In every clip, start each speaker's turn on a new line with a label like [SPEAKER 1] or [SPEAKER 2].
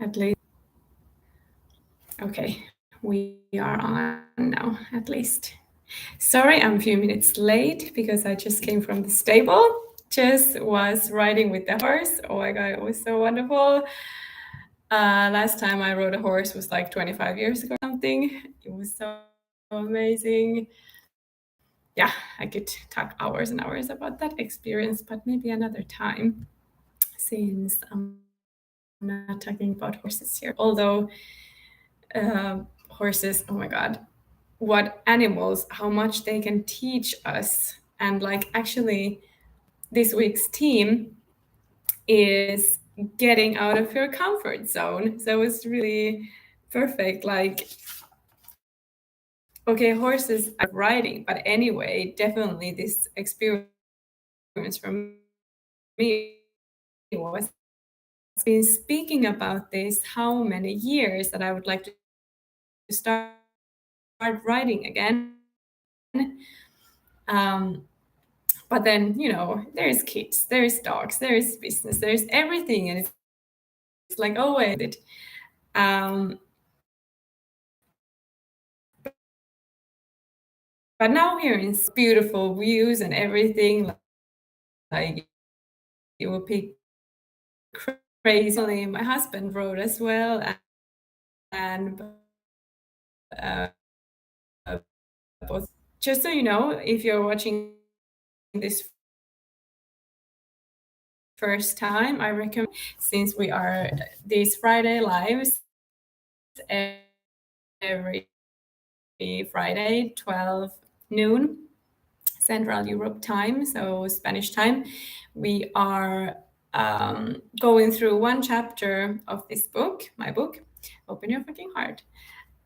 [SPEAKER 1] At least. Okay, we are on now, at least. Sorry, I'm a few minutes late because I just came from the stable. Just was riding with the horse. Oh my god, it was so wonderful. Last time I rode a horse was like 25 years ago or something. It was so amazing. Yeah, I could talk hours and hours about that experience, but maybe another time since I'm not talking about horses here. Although horses, oh my god, what animals, how much they can teach us. And like actually, this week's theme is getting out of your comfort zone. So it's really perfect. Like, okay, horses are riding, but anyway, definitely this experience for me was been speaking about this how many years that I would like to start writing again. Um, but then, there's kids, there's dogs, there's business, there's everything. And it's like, oh, wait. Um, but now here is beautiful views and everything. Like, it will be crazy. My husband wrote as well. And uh, both, just so you know, if you're watching this first time, I recommend, since we are these Friday lives every Friday, 12 noon Central Europe time, so Spanish time, we are going through one chapter of this book, my book, Open Your Fucking Heart.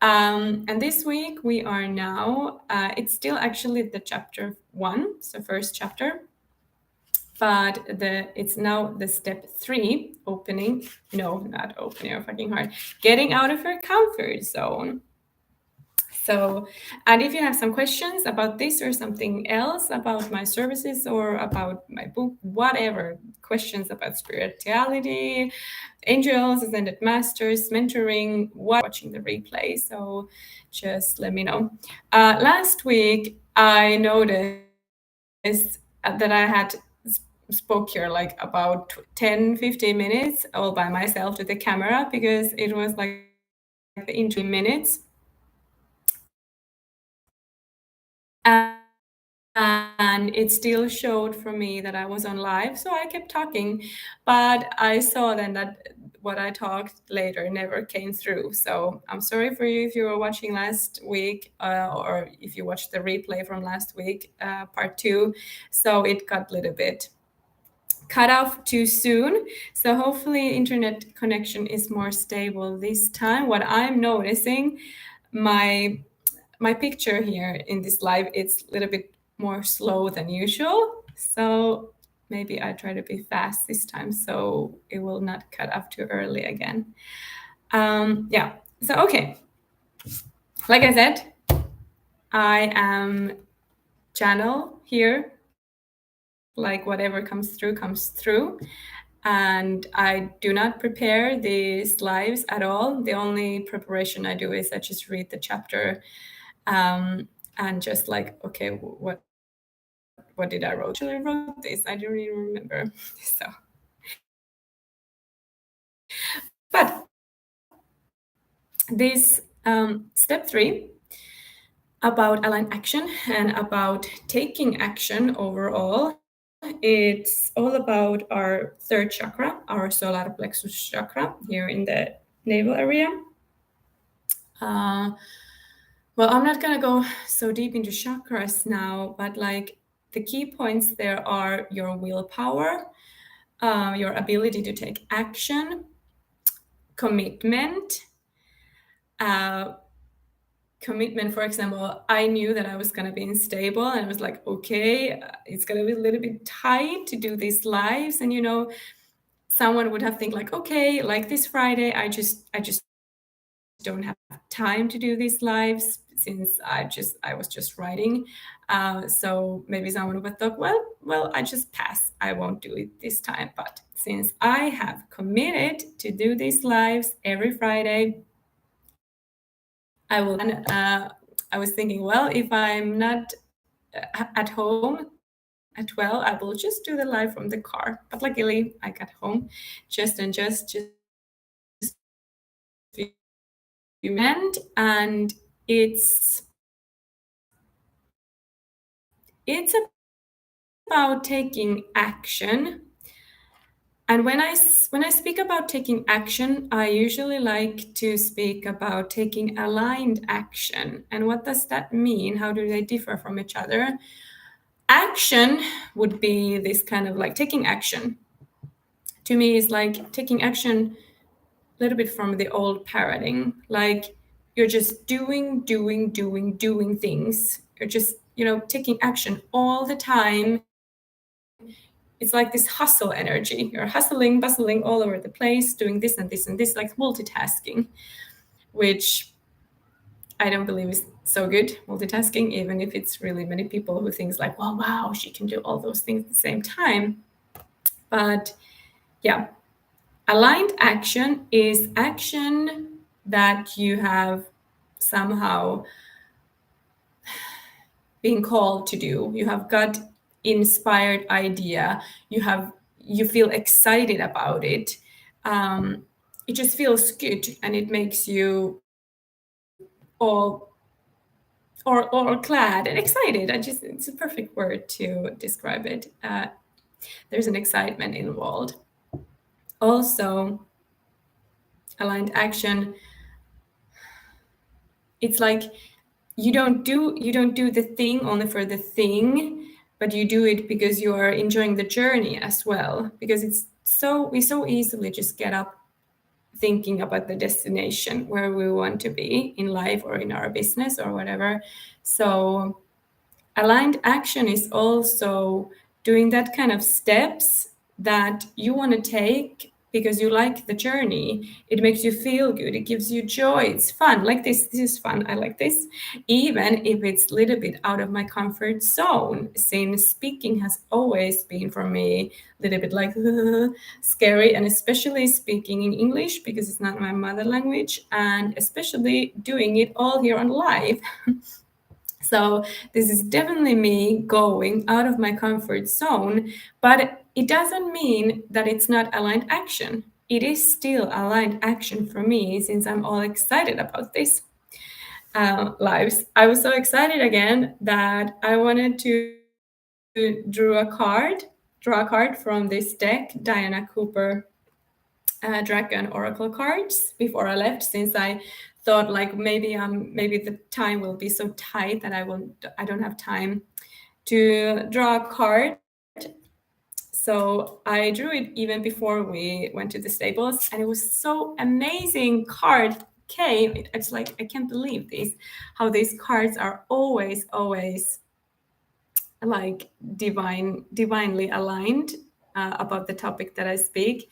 [SPEAKER 1] And this week we are now, it's still actually the chapter 1, so first chapter, but it's now the step 3, not opening your fucking heart, getting out of your comfort zone. So, and if you have some questions about this or something else about my services or about my book, whatever, questions about spirituality, angels, ascended masters, mentoring, watching the replay. So just let me know. Last week, I noticed that I had spoke here like about 10, 15 minutes all by myself to the camera because it was like the intro minutes. And it still showed for me that I was on live, so I kept talking, but I saw then that what I talked later never came through. So I'm sorry for you if you were watching last week or if you watched the replay from last week, part 2. So it got a little bit cut off too soon. So hopefully internet connection is more stable this time. What I'm noticing, my picture here in this live, it's a little bit more slow than usual. So maybe I try to be fast this time so it will not cut off too early again. Yeah, so okay. Like I said, I am channel here. Like whatever comes through, comes through. And I do not prepare these lives at all. The only preparation I do is I just read the chapter and just like, okay, what did I wrote? Actually, I wrote this. I don't even remember. So, but this step 3 about aligned action and about taking action overall. It's all about our third chakra, our solar plexus chakra here in the navel area. Well, I'm not gonna go so deep into chakras now, but like the key points there are your willpower, your ability to take action, commitment. Commitment, for example, I knew that I was going to be unstable and I was like, okay, it's going to be a little bit tight to do these lives. And, someone would have think like, okay, like this Friday, I just don't have time to do these lives since I was just writing. So maybe someone would thought, well, I just pass. I won't do it this time. But since I have committed to do these lives every Friday, I will. And I was thinking, well, if I'm not at home at 12, I will just do the live from the car. But luckily, I got home just and it's about taking action. And when I speak about taking action, I usually like to speak about taking aligned action. And what does that mean? How do they differ from each other? Action would be this kind of like taking action. To me, is like taking action a little bit from the old paradigm. Like you're just doing things. You're just, taking action all the time. It's like this hustle energy. You're hustling, bustling all over the place, doing this and this and this, like multitasking, which I don't believe is so good, multitasking, even if it's really many people who thinks like, well, wow, she can do all those things at the same time. But yeah, aligned action is action that you have somehow been called to do. You have got inspired idea. You feel excited about it. It just feels good, and it makes you all or glad and excited. It's a perfect word to describe it. There's an excitement involved. Also, aligned action. It's like you don't do the thing only for the thing, but you do it because you are enjoying the journey as well. Because we so easily just get up thinking about the destination where we want to be in life or in our business or whatever. So aligned action is also doing that kind of steps that you want to take because you like the journey. It makes you feel good. It gives you joy. It's fun. Like this is fun. I like this. Even if it's a little bit out of my comfort zone, since speaking has always been for me a little bit like scary, and especially speaking in English because it's not my mother language, and especially doing it all here on live. So this is definitely me going out of my comfort zone, but it doesn't mean that it's not aligned action. It is still aligned action for me since I'm all excited about this lives. I was so excited again that I wanted to draw a card from this deck, Diana Cooper Dragon Oracle cards before I left, since I thought like maybe the time will be so tight that I don't have time to draw a card. So I drew it even before we went to the stables, and it was so amazing card came. It's like I can't believe this, how these cards are always like divinely aligned about the topic that I speak.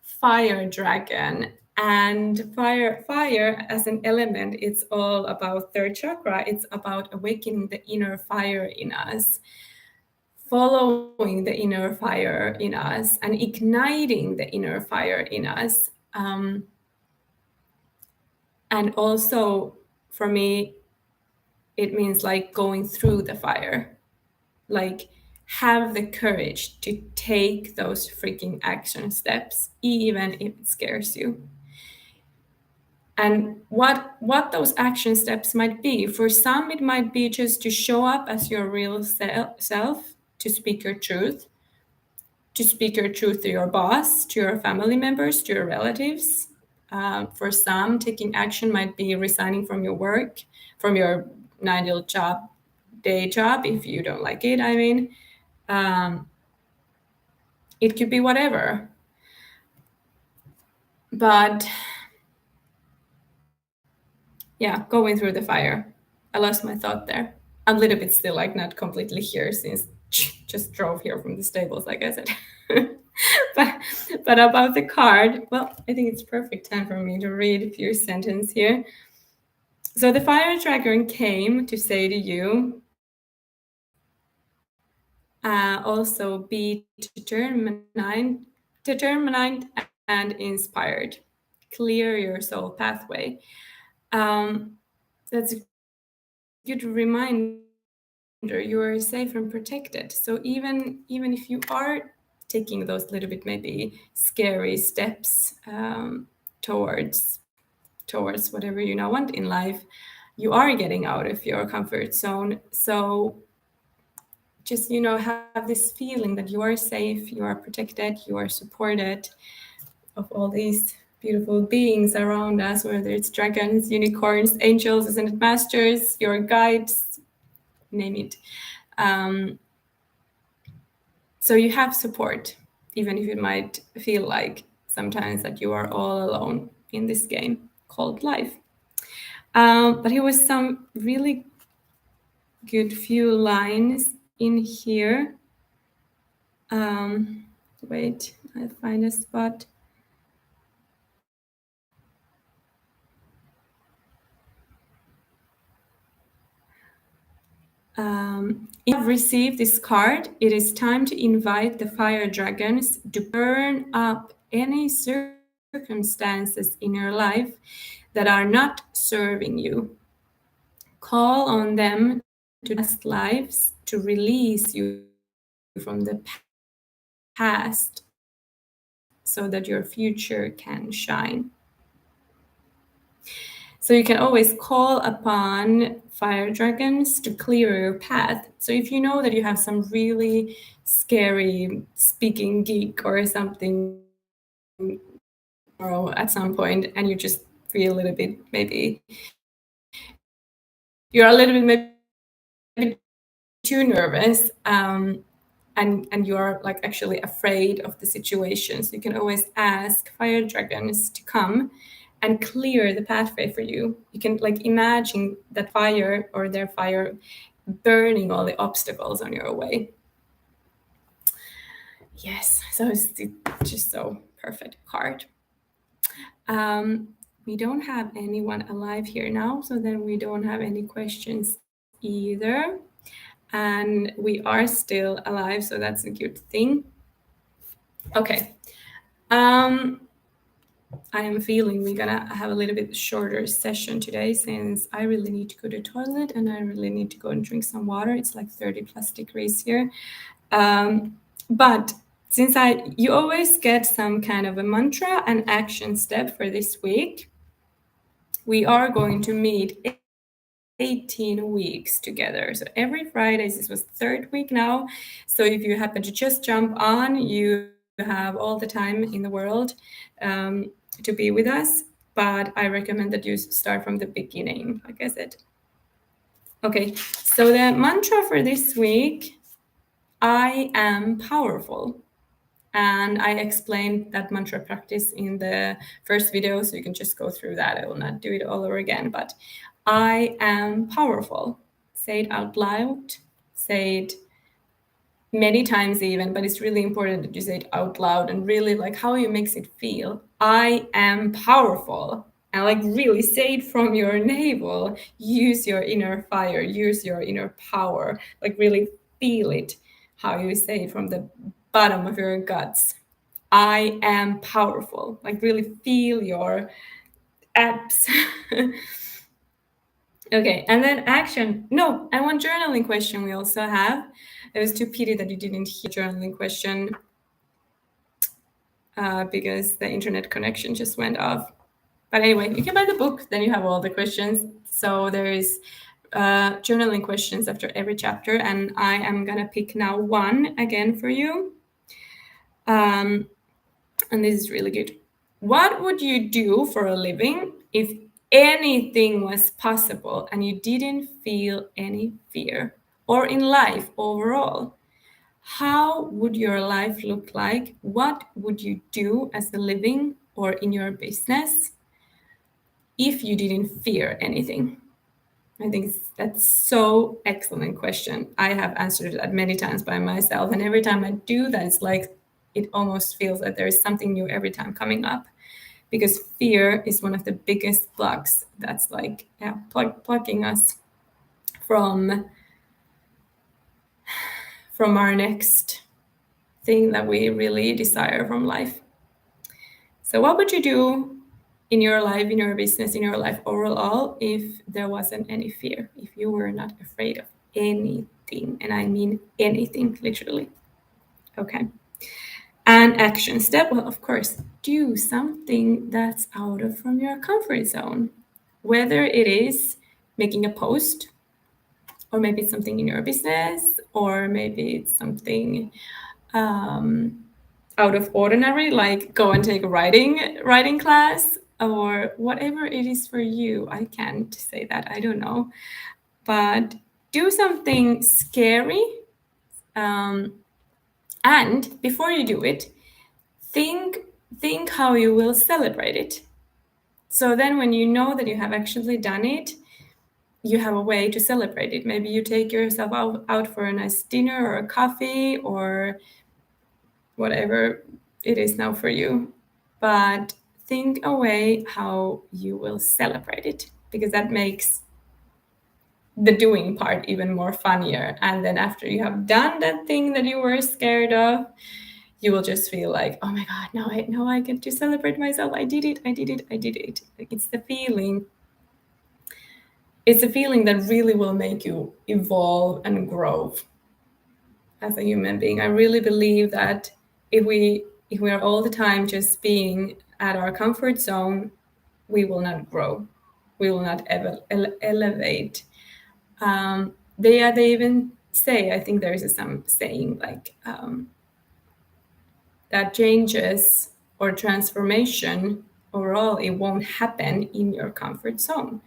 [SPEAKER 1] Fire dragon, and fire as an element, it's all about third chakra. It's about awakening the inner fire in us, following the inner fire in us, and igniting the inner fire in us. And also for me, it means like going through the fire, like have the courage to take those freaking action steps, even if it scares you. And what those action steps might be, for some it might be just to show up as your real self, to speak your truth, to your boss, to your family members, to your relatives. For some, taking action might be resigning from your work, from your 9-day job, if you don't like it. I mean, it could be whatever. But yeah, going through the fire. I lost my thought there. I'm a little bit still like not completely here since just drove here from the stables, like I said. but But about the card, well, I think it's perfect time for me to read a few sentences here. So the fire dragon came to say to you, also be determined and inspired. Clear your soul pathway. That's a good reminder. You are safe and protected. So even if you are taking those little bit maybe scary steps towards whatever you now want in life, you are getting out of your comfort zone. So just have this feeling that you are safe, you are protected, you are supported of all these beautiful beings around us, whether it's dragons, unicorns, angels, ascended masters, your guides, name it. So you have support, even if it might feel like sometimes that you are all alone in this game called life. But here was some really good few lines in here. Wait, I'll find a spot. If you have received this card, it is time to invite the fire dragons to burn up any circumstances in your life that are not serving you. Call on them to past lives to release you from the past so that your future can shine. So you can always call upon fire dragons to clear your path. So if you know that you have some really scary speaking gig or something at some point, and you just feel a little bit maybe you're a little bit maybe too nervous, and you're like actually afraid of the situation, so you can always ask fire dragons to come and clear the pathway for you. You can like imagine that fire or their fire burning all the obstacles on your way. Yes, so it's just so perfect card. We don't have anyone alive here now, so then we don't have any questions either. And we are still alive, so that's a good thing. Okay. I am feeling we're gonna have a little bit shorter session today, since I really need to go to the toilet and I really need to go and drink some water. It's like 30+ degrees here. But since you always get some kind of a mantra and action step for this week, we are going to meet 18 weeks together. So every Friday, this was third week now. So if you happen to just jump on, you have all the time in the world to be with us. But I recommend that you start from the beginning, like I said. Okay, so the mantra for this week, I am powerful. And I explained that mantra practice in the first video, so you can just go through that. I will not do it all over again, but I am powerful. Say it out loud, say it many times even, but it's really important that you say it out loud and really like how you makes it feel. I am powerful. And like really say it from your navel. Use your inner fire, use your inner power, like really feel it, how you say it from the bottom of your guts. I am powerful. Like really feel your abs. Okay, and then action. No, and one journaling question we also have. It was too pity that you didn't hear journaling question because the internet connection just went off. But anyway, you can buy the book, then you have all the questions. So there is journaling questions after every chapter, and I am gonna pick now one again for you. And this is really good. What would you do for a living if anything was possible and you didn't feel any fear? Or in life overall? How would your life look like? What would you do as a living or in your business if you didn't fear anything? I think that's so excellent question. I have answered that many times by myself, and every time I do that, it's like it almost feels that there is something new every time coming up, because fear is one of the biggest blocks that's like, yeah, plugging us from our next thing that we really desire from life. So what would you do in your life, in your business, in your life overall, if there wasn't any fear, if you were not afraid of anything? And I mean anything, literally. Okay. And action step, well, of course, do something that's out of from your comfort zone. Whether it is making a post, or maybe it's something in your business, or maybe it's something out of ordinary, like go and take a writing class, or whatever it is for you. I can't say that, I don't know. But do something scary. And before you do it, think how you will celebrate it. So then when you know that you have actually done it, you have a way to celebrate it. Maybe you take yourself out for a nice dinner or a coffee or whatever it is now for you. But think a way how you will celebrate it, because that makes the doing part even more funnier. And then after you have done that thing that you were scared of, you will just feel like, oh my God, now I get to celebrate myself. I did it. Like, it's the feeling. It's a feeling that really will make you evolve and grow as a human being. I really believe that if we are all the time just being at our comfort zone, we will not grow. We will not elevate. They even say, I think there is some saying like, that changes or transformation overall, it won't happen in your comfort zone.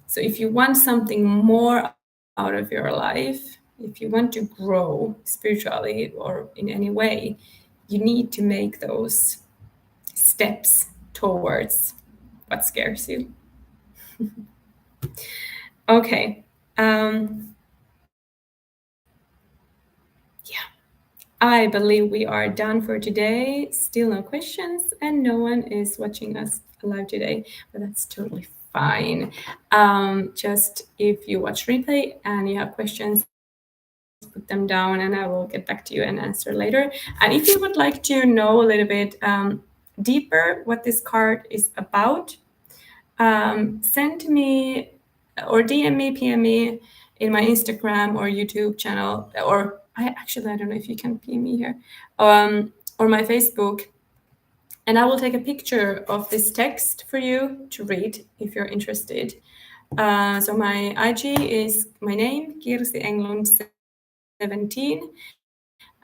[SPEAKER 1] So if you want something more out of your life, if you want to grow spiritually or in any way, you need to make those steps towards what scares you. Okay. Yeah. I believe we are done for today. Still no questions, and no one is watching us live today, but that's totally fine. Just if you watch replay and you have questions, put them down and I will get back to you and answer later. And if you would like to know a little bit deeper what this card is about, send me or DM me, PM me in my Instagram or YouTube channel, or I don't know if you can PM me here, or my Facebook, and I will take a picture of this text for you to read if you're interested. So my IG is my name, Kirsi Englund 17,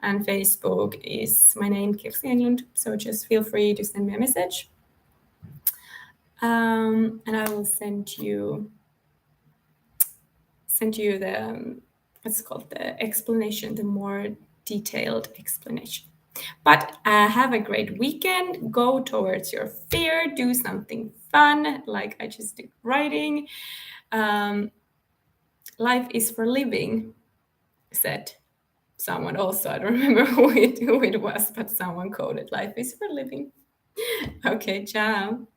[SPEAKER 1] and Facebook is my name, Kirsi Englund. So just feel free to send me a message, and I will send you the what's called the explanation, the more detailed explanation. But have a great weekend. Go towards your fear. Do something fun, like I just did writing. Life is for living, said someone also. I don't remember who it was, but someone quoted, life is for living. Okay, ciao.